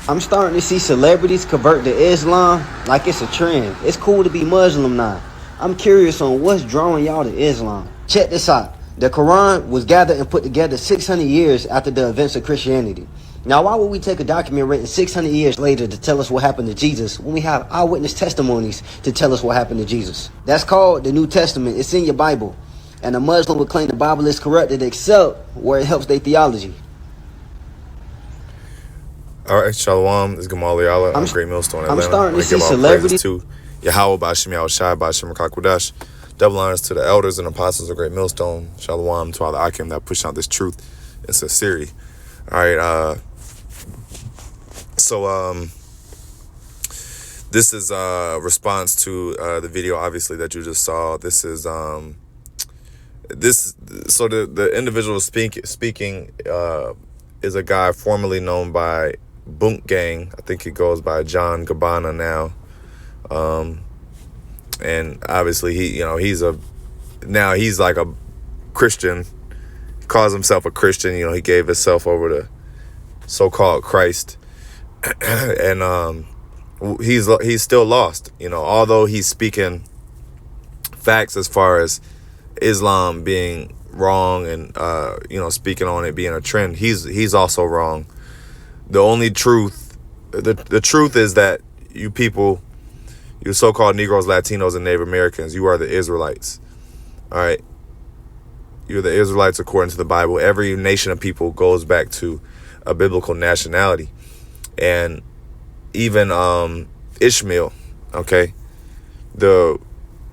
I'm starting to see celebrities convert to Islam like it's a trend. It's cool to be Muslim now. I'm curious on what's drawing y'all to Islam. Check this out. The Quran was gathered and put together 600 years after the events of Christianity. Now, why would we take a document written 600 years later to tell us what happened to Jesus when we have eyewitness testimonies to tell us what happened to Jesus? That's called the New Testament. It's in your Bible. And a Muslim would claim the Bible is corrupted except where it helps their theology. All right, Shalom. This is Gamal Yala. I'm Great Millstone, Atlanta. I'm starting to see celebrities to YAHAWAH, BAHASHAM, YAHAWASHI, BAHASHAM, Rakakwadash. Double honors to the elders and apostles of Great Millstone. Shalom to all the Akim that push out this truth and sincerity. All right, this is a response to the video, obviously, that you just saw. This is the individual speaking is a guy formerly known by Boonk Gang. I think he goes by John Gabbana now. And obviously he's like a Christian. He calls himself a Christian. He gave himself over to so-called Christ. And he's still lost. Although he's speaking facts as far as Islam being wrong and speaking on it being a trend, he's also wrong. The only truth, the truth is that you people, you so-called Negroes, Latinos, and Native Americans, you are the Israelites. All right, you're the Israelites according to the Bible. Every nation of people goes back to a biblical nationality, and even Ishmael. Okay, the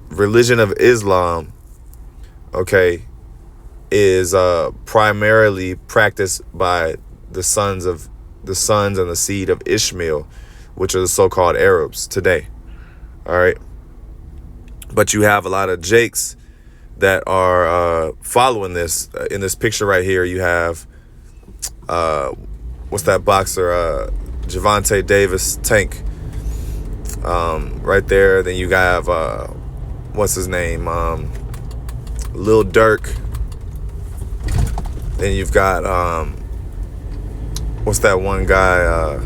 religion of Islam, okay, is primarily practiced by the sons and the seed of Ishmael, which are the so-called Arabs today. All right, but you have a lot of Jakes that are following this. In this picture right here, you have what's that boxer, Javante Davis, Tank, right there. Then you have what's his name, Lil Durk. Then you've got what's that one guy? I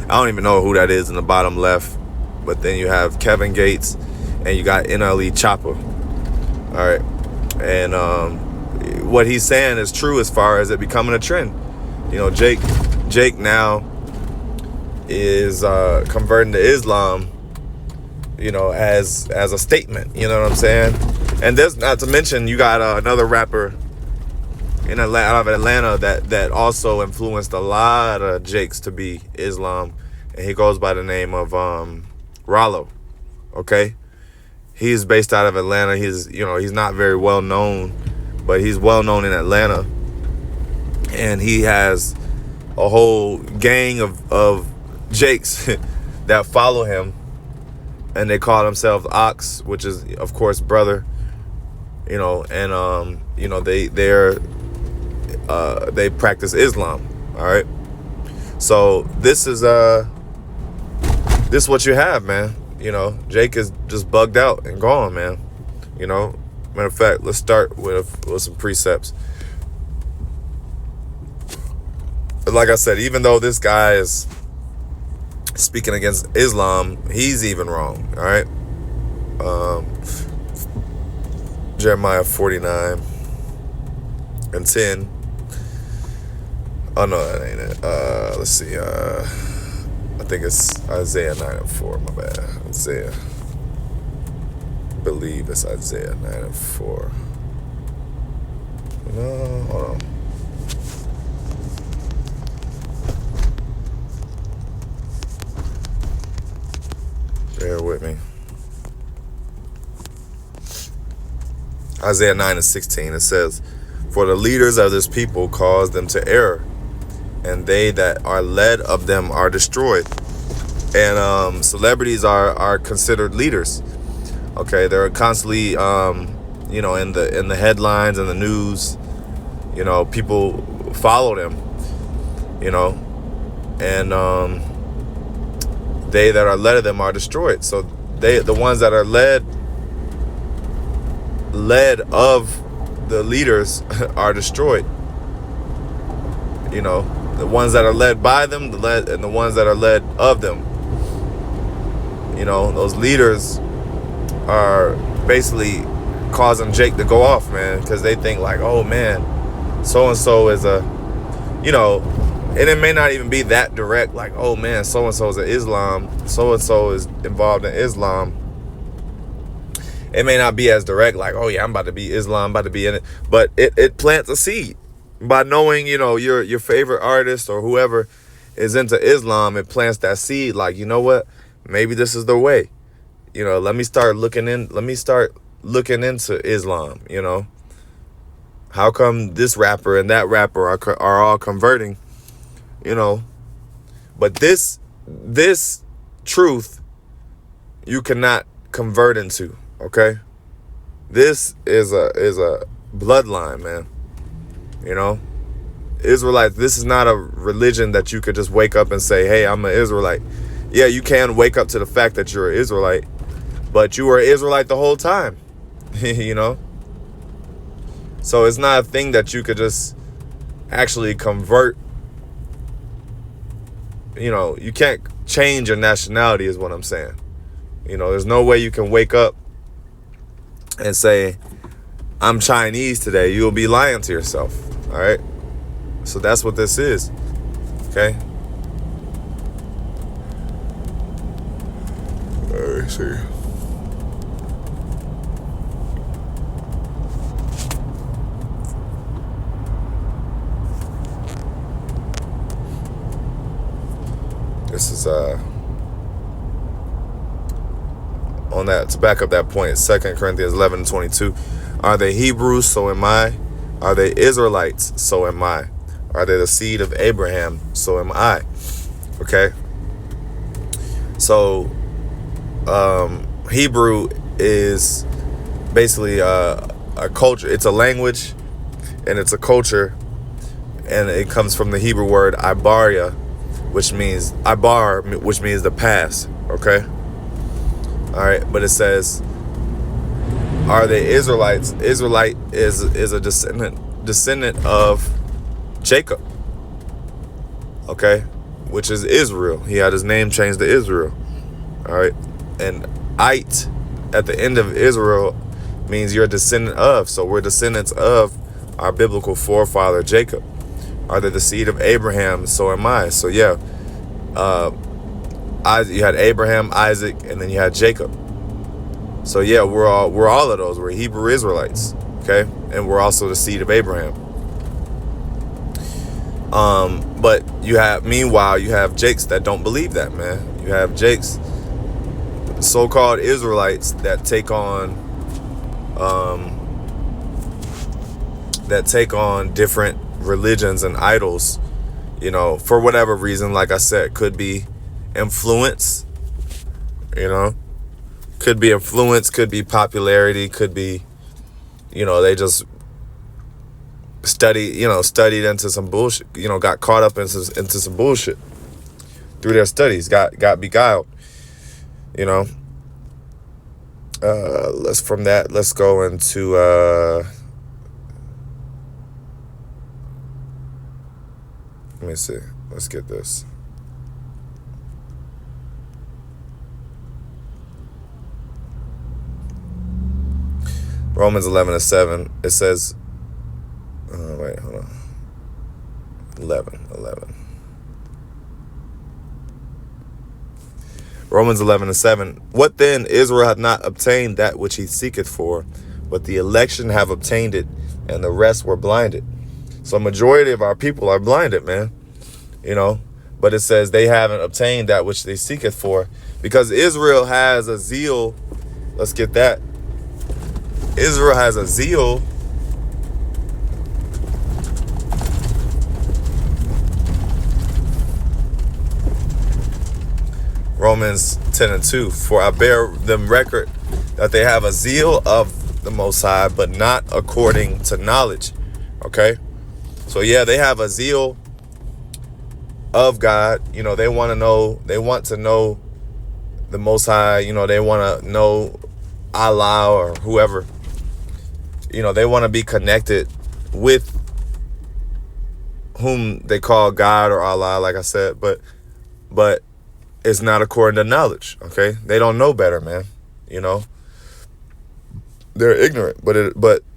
don't even know who that is in the bottom left. But then you have Kevin Gates, and you got NLE Chopper. All right, and what he's saying is true as far as it becoming a trend. Jake now is converting to Islam, as a statement. You know what I'm saying? And there's, not to mention, you got another rapper in Atlanta, out of Atlanta, that also influenced a lot of Jakes to be Islam, and he goes by the name of Rollo. Okay, he's based out of Atlanta. He's not very well known, but he's well known in Atlanta, and he has a whole gang of Jakes that follow him, and they call themselves Ox, which is of course brother. And they practice Islam. All right, so this is what you have, man. Jake is just bugged out and gone, man. Matter of fact, let's start with some precepts. Like I said, even though this guy is speaking against Islam, he's even wrong. All right, Jeremiah 49:10. Oh no, that ain't it. Let's see. I think it's Isaiah 9:4. My bad. Isaiah. I believe it's Isaiah 9:4. No, hold on. Bear with me. Isaiah 9:16. It says, "For the leaders of this people cause them to err, and they that are led of them are destroyed." And celebrities are considered leaders. Okay, they're constantly in the headlines and the news. People follow them. And they that are led of them are destroyed. So the ones that are led of the leaders are destroyed. The ones that are led by them, and the ones that are led of them. You know, those leaders are basically causing Jake to go off, man, because they think like, oh man, so-and-so is a, you know, and it may not even be that direct, like, oh man, so-and-so is an Islam, so-and-so is involved in Islam. It may not be as direct, like, oh yeah, I'm about to be Islam, about to be in it, but it plants a seed. By knowing, you know, your favorite artist or whoever is into Islam, it plants that seed, like, you know what, maybe this is the way. You know, let me start looking into Islam, you know. How come this rapper and that rapper are all converting, you know? But this truth you cannot convert into, okay? This is a bloodline, man. You know? Israelites, this is not a religion that you could just wake up and say, hey, I'm an Israelite. Yeah, you can wake up to the fact that you're an Israelite, but you were an Israelite the whole time, you know? So it's not a thing that you could just actually convert. You know, you can't change your nationality is what I'm saying. You know, there's no way you can wake up and say, I'm Chinese today. You'll be lying to yourself, all right? So that's what this is, okay? Let me see. This is on that, to back up that point, 2 Corinthians 11:22. Are they Hebrews? So am I. Are they Israelites? So am I. Are they the seed of Abraham? So am I. Okay. So Hebrew is basically a culture. It's a language and it's a culture, and it comes from the Hebrew word ibaria, which means the past. Okay. All right, but it says, are they Israelites? Israelite is a descendant of Jacob. Okay, which is Israel. He had his name changed to Israel. All right, and it at the end of Israel means you're a descendant of. So we're descendants of our biblical forefather Jacob. Are they the seed of Abraham? So am I. So yeah, you had Abraham, Isaac, and then you had Jacob. So yeah, we're all of those. We're Hebrew Israelites, okay, and we're also the seed of Abraham. But meanwhile, you have Jakes that don't believe that, man. You have Jakes, so-called Israelites, that take on different religions and idols, you know, for whatever reason. Like I said, could be influence, you know, could be influence, could be popularity, could be, you know, they just studied into some bullshit, you know, got caught up into some bullshit through their studies, got beguiled, you know. Let's go into let me see. Let's get this. Romans 11:7. It says, wait, hold on. 11. Romans 11:7. What then? Israel hath not obtained that which he seeketh for, but the election have obtained it, and the rest were blinded. So a majority of our people are blinded, man. You know, but it says they haven't obtained that which they seeketh for, because Israel has a zeal. Let's get that. Israel has a zeal Romans 10:2. For I bear them record that they have a zeal of the Most High, but not according to knowledge. Okay? So yeah, they have a zeal of God. You know, they want to know the Most High. You know, they want to know Allah or whoever. You know, they want to be connected with whom they call God or Allah, like I said, but it's not according to knowledge. Okay, they don't know better, man. You know, they're ignorant. But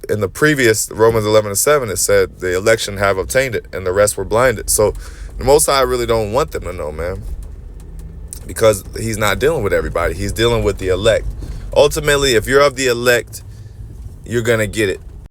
in the previous Romans 11:7, it said the election have obtained it, and the rest were blinded. So the Most High really don't want them to know, man, because he's not dealing with everybody. He's dealing with the elect. Ultimately, if you're of the elect, you're gonna get it.